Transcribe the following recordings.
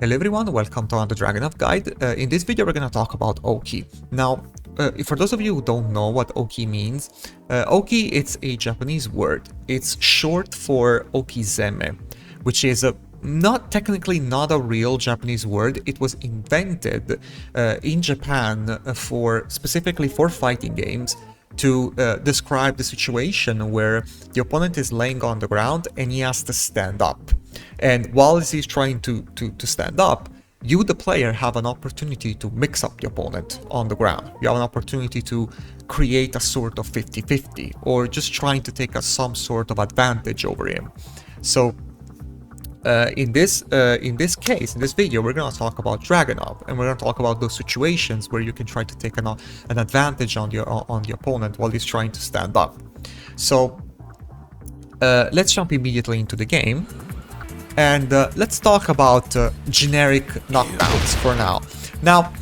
Hello everyone, welcome to the Dragunov guide. In this video we're going to talk about Oki. Now, for those of you who don't know what Oki means, Oki it's a Japanese word. It's short for Okizeme, which is not a real Japanese word. It was invented in Japan specifically for fighting games to describe the situation where the opponent is laying on the ground and he has to stand up. And while he's trying to stand up, you, the player, have an opportunity to mix up the opponent on the ground. You have an opportunity to create a sort of 50-50, or just trying to take some sort of advantage over him. So in this case, in this video, we're going to talk about Dragunov, and we're going to talk about those situations where you can try to take an advantage on the opponent while he's trying to stand up. So let's jump immediately into the game. And let's talk about generic knockdowns for now. Now,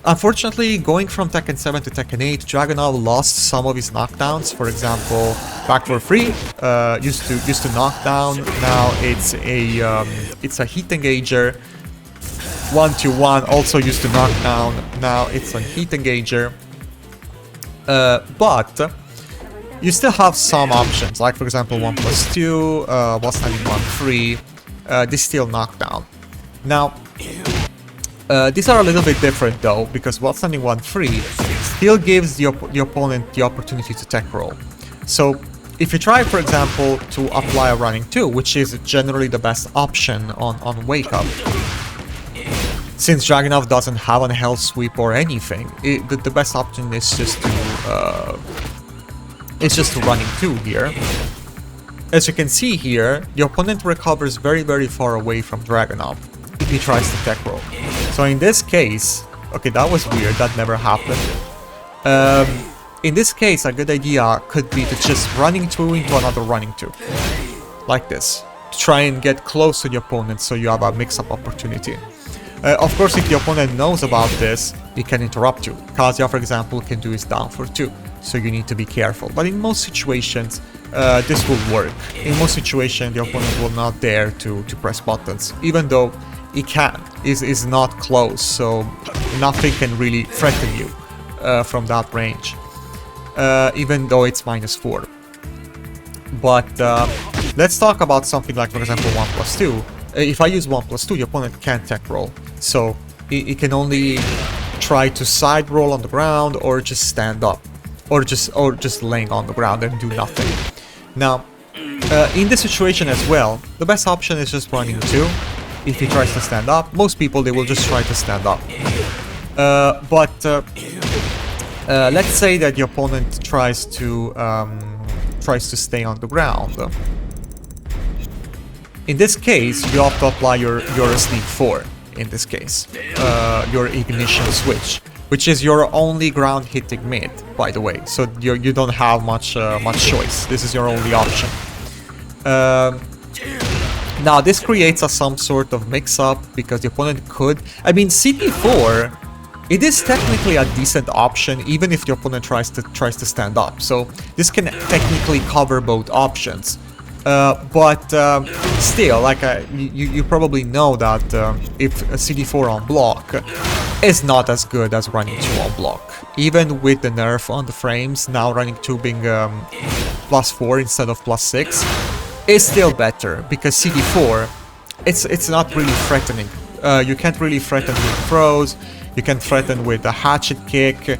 unfortunately, going from Tekken 7 to Tekken 8, Dragunov lost some of his knockdowns. For example, back for free used to knock down. Now it's a heat engager. 1-2-1 also used to knock down. Now it's a heat engager. But you still have some options, like for example 1+2, while standing 1-3, this still knockdown. Now, these are a little bit different though, because while standing 1-3 still gives the opponent the opportunity to tech roll. So if you try, for example, to apply a running 2, which is generally the best option on wake up, since Dragunov doesn't have a hell sweep or anything, the best option is just to running 2 here. As you can see here, the opponent recovers very far away from Dragunov if he tries to tech roll. So in this case, okay, that was weird, that never happened. In this case, a good idea could be to just running 2 into another running 2, like this, to try and get close to the opponent so you have a mix-up opportunity. Of course, if the opponent knows about this, he can interrupt you. Kazuya, for example, can do his down for 2, so you need to be careful. But in most situations, this will work. In most situations, the opponent will not dare to press buttons, even though he can. Is not close, so nothing can really threaten you from that range, even though it's -4. But let's talk about something like, for example, 1+2. If I use 1+2, the opponent can't tech roll, so he can only try to side roll on the ground or just stand up, or just laying on the ground and do nothing. Now, in this situation as well, the best option is just running 2. If he tries to stand up, most people, they will just try to stand up. But let's say that the opponent tries to stay on the ground. In this case, you have to apply your sleep 4. In this case, your ignition switch, which is your only ground hitting mid, by the way. So you don't have much choice. This is your only option. Now this creates some sort of mix-up because the opponent could. I mean, CP4, it is technically a decent option even if the opponent tries to stand up. So this can technically cover both options. But still, like you probably know that if a CD4 on block is not as good as running 2 on block. Even with the nerf on the frames, now running 2 being +4 instead of +6 is still better, because CD4, it's not really threatening. You can't really threaten with throws, you can threaten with a hatchet kick.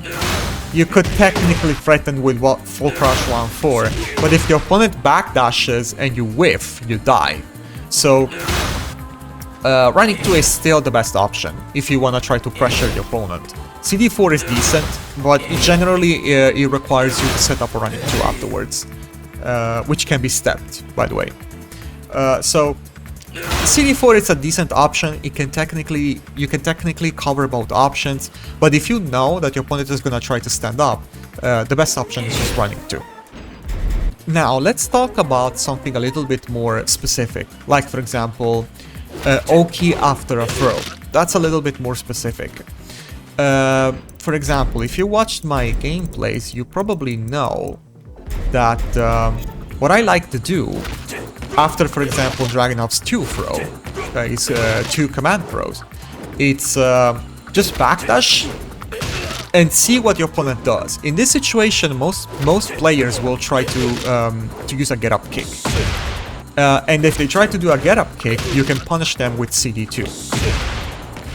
You could technically threaten with full crush 1-4, but if the opponent backdashes and you whiff, you die. So running 2 is still the best option if you want to try to pressure the opponent. CD4 is decent, but generally it requires you to set up a running 2 afterwards, which can be stepped, by the way. So CD4 is a decent option. You can technically cover both options, but if you know that your opponent is gonna try to stand up, the best option is just running 2. Now let's talk about something a little bit more specific, like for example, Oki after a throw. That's a little bit more specific. For example, if you watched my gameplays, you probably know that what I like to do after, for example, Dragunov's 2 throw, two command throws. It's just backdash and see what your opponent does. In this situation, most players will try to use a get-up kick. And if they try to do a get-up kick, you can punish them with CD2.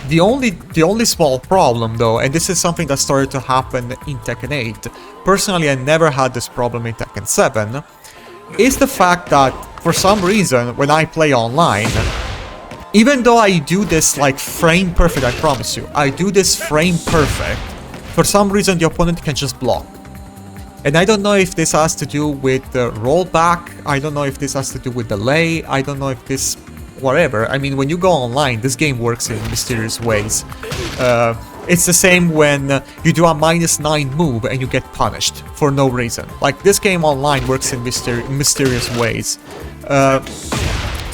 The only small problem though, and this is something that started to happen in Tekken 8, personally I never had this problem in Tekken 7, is the fact that for some reason when I play online, even though I do this like frame perfect, I promise you, I do this frame perfect, for some reason the opponent can just block. And I don't know if this has to do with the rollback, I don't know if this has to do with delay, I don't know if this... whatever. I mean, when you go online, this game works in mysterious ways. It's the same when you do a -9 move and you get punished for no reason. Like, this game online works in mysterious ways.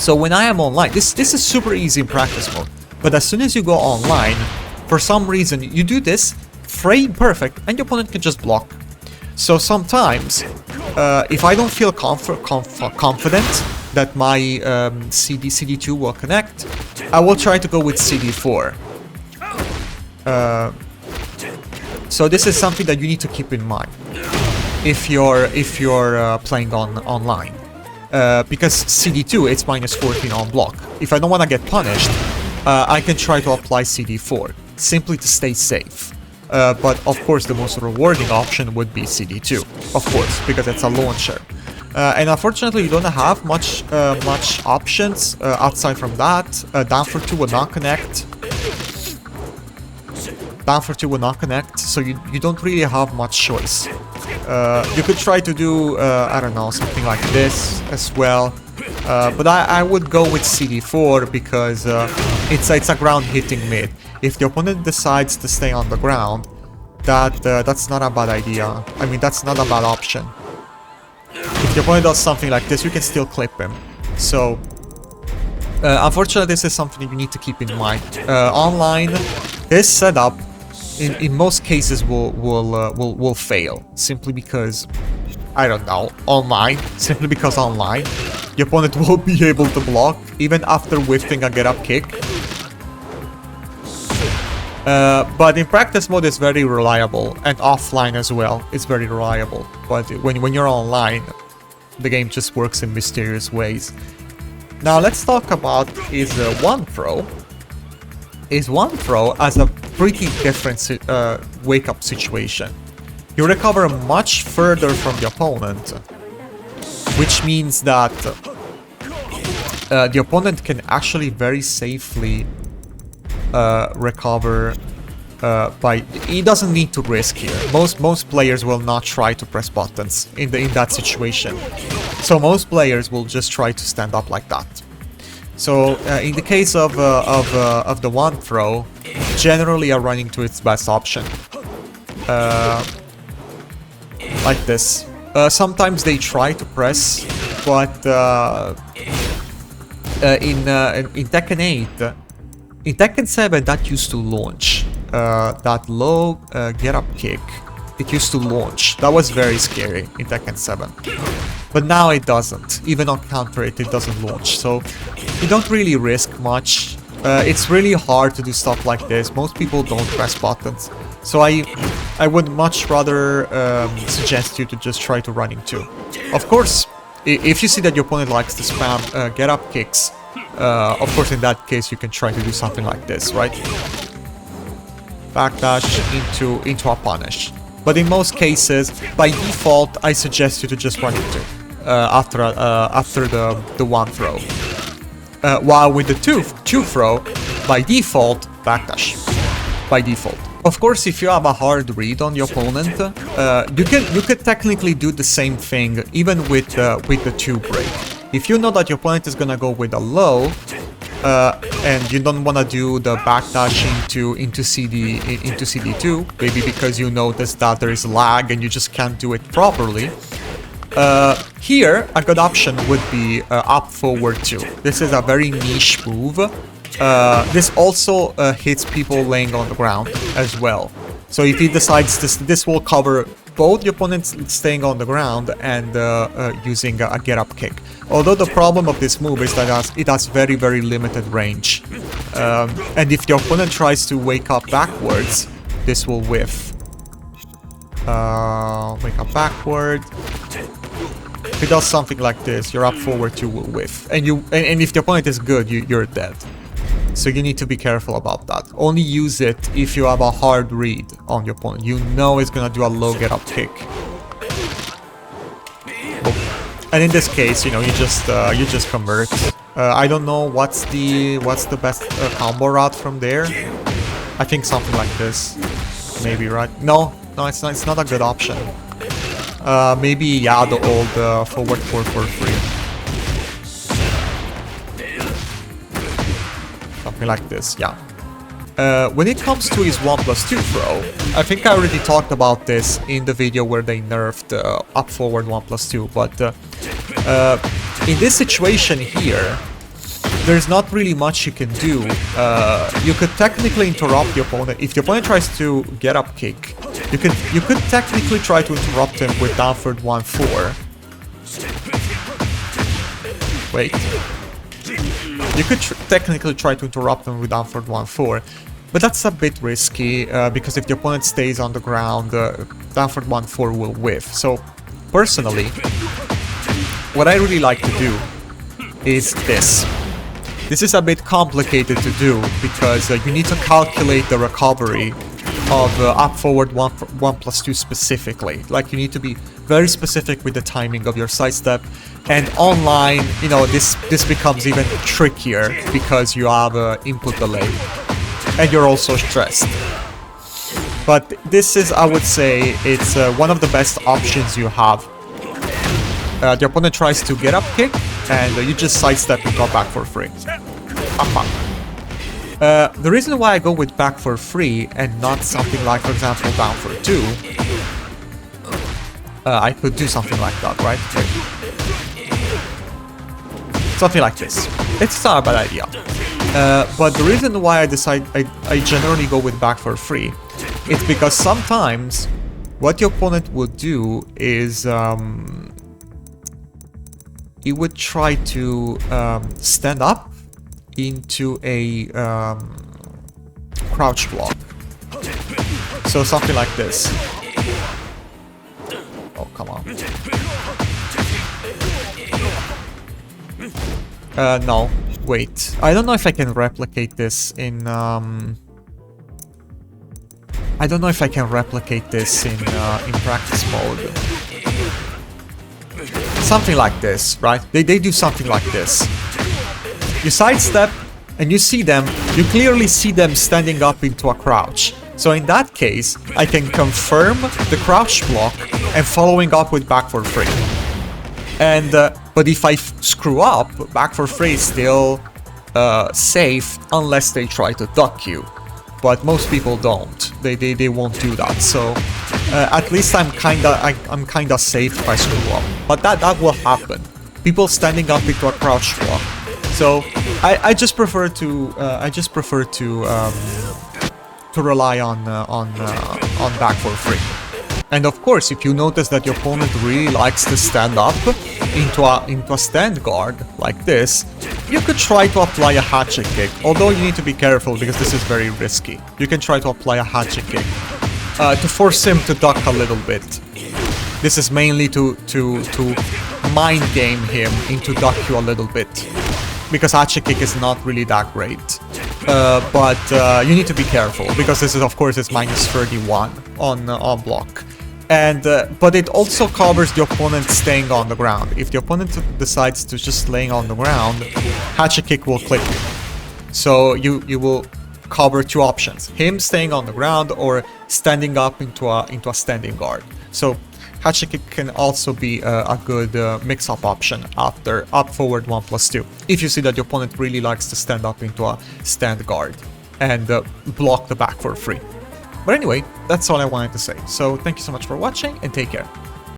So when I am online, this is super easy in practice mode. But as soon as you go online, for some reason, you do this, frame perfect, and your opponent can just block. So sometimes, if I don't feel confident that my CD2 will connect, I will try to go with CD4. So this is something that you need to keep in mind if you're playing online, because CD2 it's -14 on block. If I don't want to get punished, I can try to apply CD4 simply to stay safe. But of course, the most rewarding option would be CD2, of course, because it's a launcher. And unfortunately, you don't have much options outside from that. Down for 2 will not connect. Down for 2 will not connect, so you don't really have much choice. You could try to do, I don't know, something like this as well. But I would go with CD4 because it's a ground hitting mid. If the opponent decides to stay on the ground, that's not a bad idea. I mean, that's not a bad option. If the opponent does something like this, you can still clip him. So, unfortunately, this is something you need to keep in mind. Online, this setup, in most cases, will fail simply because, I don't know, online. Simply because online, the opponent will be able to block even after whiffing a get-up kick. But in practice mode, it's very reliable, and offline as well, it's very reliable. But when you're online, the game just works in mysterious ways. Now let's talk about his one throw. His one throw has a pretty different wake-up situation. You recover much further from the opponent, which means that the opponent can actually very safely recover by... He doesn't need to risk here. Most players will not try to press buttons in that situation. So most players will just try to stand up like that. So in the case of the one throw, generally are running to its best option, like this. Sometimes they try to press, but in Tekken 8. In Tekken 7, that used to launch. That low get-up kick, it used to launch. That was very scary in Tekken 7. But now it doesn't. Even on counter it doesn't launch. So you don't really risk much. It's really hard to do stuff like this. Most people don't press buttons. So I would much rather suggest you to just try to run into. Of course, if you see that your opponent likes to spam get-up kicks, of course, in that case, you can try to do something like this, right? Backdash into a punish. But in most cases, by default, I suggest you to just run into after the one throw. While with the two throw, by default, backdash. By default. Of course, if you have a hard read on your opponent, you could technically do the same thing even with the 2 break. If you know that your opponent is gonna go with a low, and you don't want to do the backdash into CD2, maybe because you notice that there is lag and you just can't do it properly, here a good option would be up forward 2. This is a very niche move. This also hits people laying on the ground as well. So if he decides this will cover both the opponent's staying on the ground and using a get-up kick. Although the problem of this move is that it has very, very limited range. And if the opponent tries to wake up backwards, this will whiff. Wake up backward. If it does something like this, your up forward 2 will whiff. And if the opponent is good, you're dead. So you need to be careful about that. Only use it if you have a hard read on your opponent. You know it's gonna do a low get up kick. And in this case, you know, you just convert. I don't know what's the best combo route from there. I think something like this, maybe, right? No, it's not a good option. Maybe, yeah, the old forward 4-4-3. Something like this, yeah. When it comes to his 1+2 throw, I think I already talked about this in the video where they nerfed up forward 1+2, but in this situation here, there's not really much you can do. You could technically interrupt the opponent. If the opponent tries to get up kick, you could technically try to interrupt him with down forward 1-4. Wait. You could technically try to interrupt him with down forward 1-4, but that's a bit risky because if the opponent stays on the ground, down forward 1-4 will whiff. So, personally, what I really like to do is this. This is a bit complicated to do because you need to calculate the recovery of up forward 1+2 specifically. Like, you need to be very specific with the timing of your sidestep, and online, you know, this becomes even trickier because you have input delay and you're also stressed. But this is, I would say, it's one of the best options you have. The opponent tries to get up kick and you just sidestep and go back for free. The reason why I go with back for free and not something like, for example, down for 2, I could do something like that, right? Something like this. It's not a bad idea. But the reason why I generally go with back for free, it's because sometimes what your opponent would do is he would try to stand up into a crouch block. So something like this. Oh, come on. No, wait. I don't know if I can replicate this in I don't know if I can replicate this in practice mode. Something like this, right? They do something like this. You sidestep, and you see them, you clearly see them standing up into a crouch. So in that case, I can confirm the crouch block and following up with back for free. And but if I screw up, back for free is still safe unless they try to duck you. But most people don't. They won't do that. So at least I'm kinda safe if I screw up. But that will happen. People standing up into a crouch block. So I just prefer to rely on back for free. And of course, if you notice that your opponent really likes to stand up into a stand guard like this, you could try to apply a hatchet kick. Although you need to be careful because this is very risky. You can try to apply a hatchet kick to force him to duck a little bit. This is mainly to mind game him into duck you a little bit, because hatchet kick is not really that great. But you need to be careful because this is, of course, it's -31 on block. And but it also covers the opponent staying on the ground. If the opponent decides to just laying on the ground, hatchet kick will clip you. So you will cover two options: him staying on the ground or standing up into a standing guard. So hatchet kick can also be a good mix-up option after up forward 1+2. If you see that your opponent really likes to stand up into a stand guard and block the back for free. But anyway, that's all I wanted to say. So thank you so much for watching and take care.